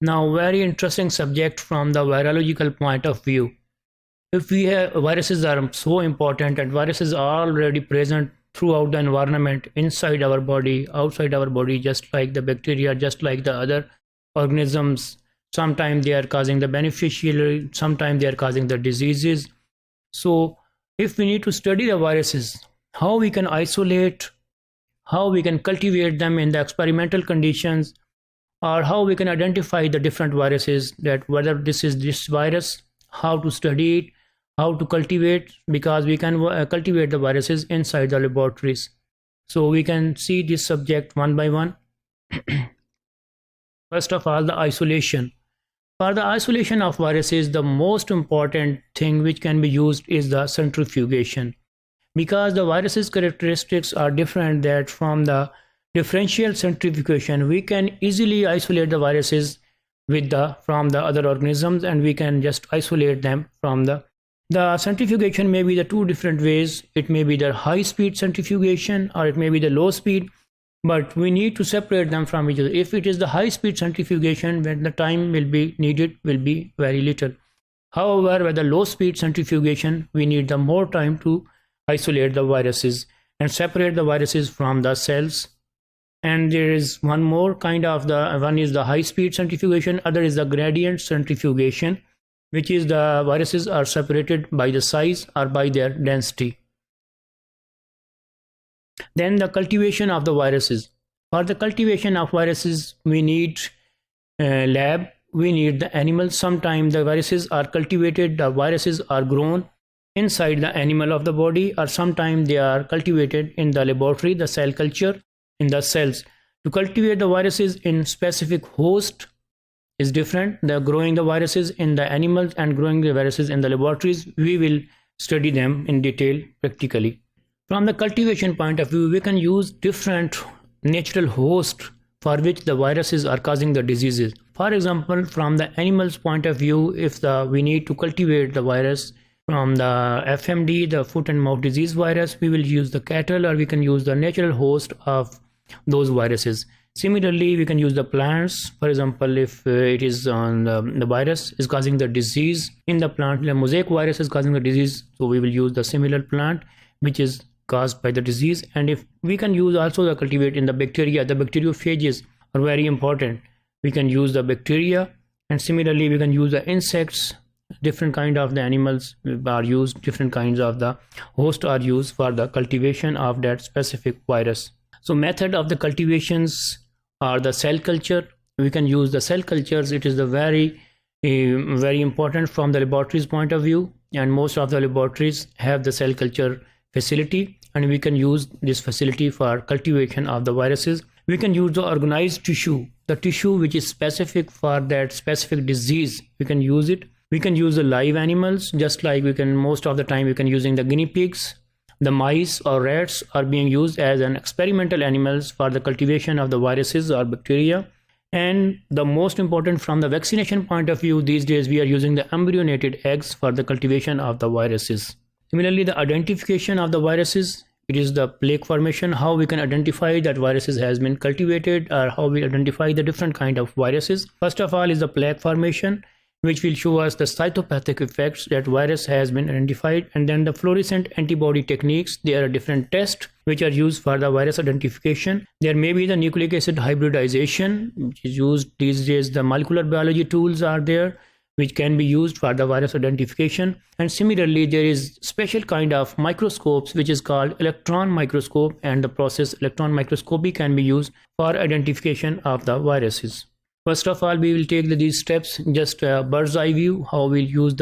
Now, very interesting subject from the virological point of view. If we have viruses are so important and viruses are already present throughout the environment, inside our body, outside our body, just like the bacteria, just like the other organisms. Sometimes they are causing the beneficial, sometimes they are causing the diseases. So if we need to study the viruses, how we can isolate, how we can cultivate them in the experimental conditions, or how we can identify the different viruses, that whether this is this virus, how to study it, how to cultivate, because we can cultivate the viruses inside the laboratories. So we can see this subject one by one. First of all, the isolation. For the isolation of viruses, the most important thing which can be used is the centrifugation, because the virus's characteristics are different. That from the differential centrifugation, we can easily isolate the viruses from the other organisms, and we can just isolate them from the centrifugation may be the two different ways. It may be the high speed centrifugation or it may be the low speed, but we need to separate them from each other. If it is the high speed centrifugation, when the time will be needed will be very little. However, with the low speed centrifugation, we need the more time to isolate the viruses and separate the viruses from the cells. And there is one more kind of one is the high speed centrifugation, other is the gradient centrifugation, which is the viruses are separated by the size or by their density. Then the cultivation of the viruses. For the cultivation of viruses, we need lab, we need the animals. Sometimes the viruses are cultivated, the viruses are grown inside the animal of the body, or sometimes they are cultivated in the laboratory, the cell culture in the cells. To cultivate the viruses in specific host is different. The growing the viruses in the animals and growing the viruses in the laboratories, we will study them in detail practically. From the cultivation point of view, we can use different natural hosts for which the viruses are causing the diseases. For example, from the animal's point of view, if we need to cultivate the virus from the FMD, the foot and mouth disease virus, we will use the cattle, or we can use the natural host of those viruses. Similarly, we can use the plants. For example, if it is on the virus is causing the disease in the plant, the mosaic virus is causing the disease, so we will use the similar plant which is caused by the disease. And if we can use also the cultivate in the bacteria, the bacteriophages are very important. We can use the bacteria, and similarly we can use the insects. Different kind of the animals are used, different kinds of the host are used for the cultivation of that specific virus. So method of the cultivations are the cell culture. We can use the cell cultures. It is the very important from the laboratories point of view, and most of the laboratories have the cell culture facility, and we can use this facility for cultivation of the viruses. We can use the organized tissue, the tissue which is specific for that specific disease. We can use it. We can use the live animals, just like we can most of the time we can using the guinea pigs. The mice or rats are being used as an experimental animals for the cultivation of the viruses or bacteria. And the most important from the vaccination point of view, these days we are using the embryonated eggs for the cultivation of the viruses. Similarly, the identification of the viruses, it is the plaque formation, how we can identify that viruses has been cultivated, or how we identify the different kind of viruses. First of all is the plaque formation, which will show us the cytopathic effects that virus has been identified. And then the fluorescent antibody techniques, there are different tests which are used for the virus identification. There may be the nucleic acid hybridization, which is used these days. The molecular biology tools are there which can be used for the virus identification. And similarly, there is special kind of microscopes which is called electron microscope, and the process electron microscopy can be used for identification of the viruses. First of all, we will take these steps, just a bird's eye view, how we'll use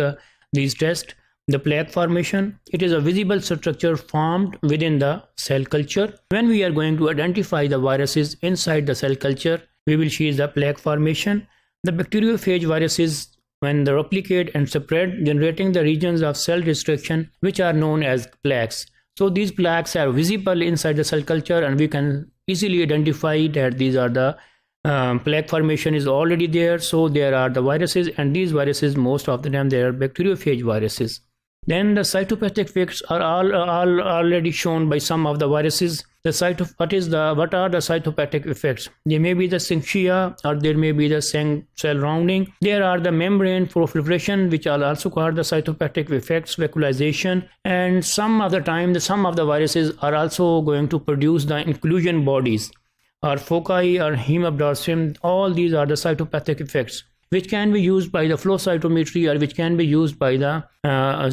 these tests. The plaque formation, it is a visible structure formed within the cell culture. When we are going to identify the viruses inside the cell culture, we will see the plaque formation. The bacteriophage viruses, when they replicate and spread, generating the regions of cell restriction, which are known as plaques. So these plaques are visible inside the cell culture, and we can easily identify that these are the plaque formation is already there. So there are the viruses, and these viruses, most of the time they are bacteriophage viruses. Then the cytopathic effects are all already shown by some of the viruses. what are the cytopathic effects? There may be the syncytia, or there may be the cell rounding. There are the membrane proliferation, which are also called the cytopathic effects, vacuolization, and some of the viruses are also going to produce the inclusion bodies, or foci, or hemabdorsum. All these are the cytopathic effects, which can be used by the flow cytometry, or which can be used by the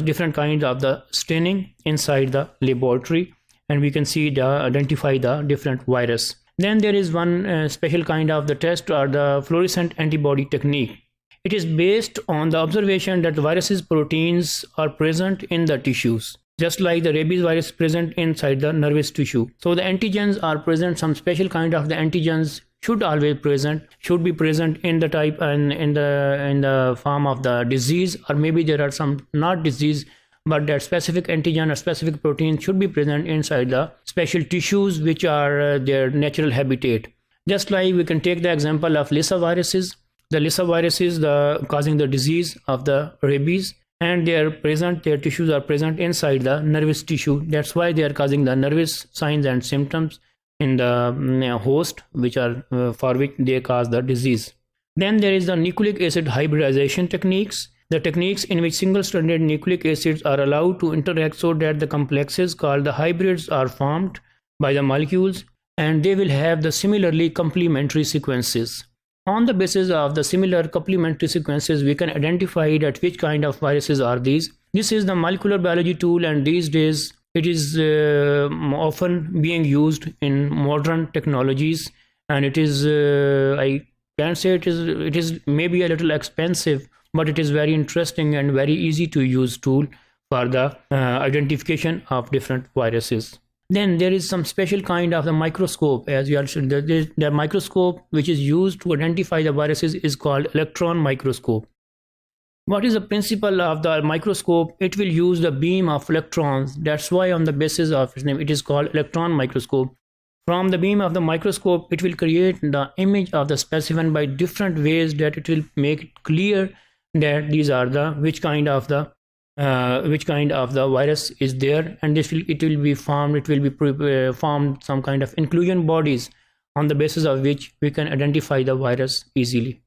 different kinds of the staining inside the laboratory, and we can identify the different virus. Then there is one special kind of the test, or the fluorescent antibody technique. It is based on the observation that the viruses proteins are present in the tissues, just like the rabies virus present inside the nervous tissue. So the antigens are present. Some special kind of the antigens should be present in the type and in the form of the disease, or maybe there are some not disease, but that specific antigen or specific protein should be present inside the special tissues, which are their natural habitat. Just like we can take the example of Lissa viruses. The Lissa viruses causing the disease of the rabies, and their tissues are present inside the nervous tissue. That's why they are causing the nervous signs and symptoms in the host, which are for which they cause the disease. Then there is the nucleic acid hybridization techniques. The techniques in which single-stranded nucleic acids are allowed to interact so that the complexes called the hybrids are formed by the molecules, and they will have the similarly complementary sequences. On the basis of the similar complementary sequences, we can identify that which kind of viruses are these. This is the molecular biology tool, and these days it is often being used in modern technologies, and it is I can say it is maybe a little expensive, but it is very interesting and very easy to use tool for the identification of different viruses. Then there is some special kind of the microscope, as you also the microscope which is used to identify the viruses is called electron microscope. What is the principle of the microscope? It will use the beam of electrons. That's why on the basis of its name it is called electron microscope. From the beam of the microscope, it will create the image of the specimen by different ways that it will make it clear that these are the which kind of the virus is there, and it will be formed some kind of inclusion bodies on the basis of which we can identify the virus easily.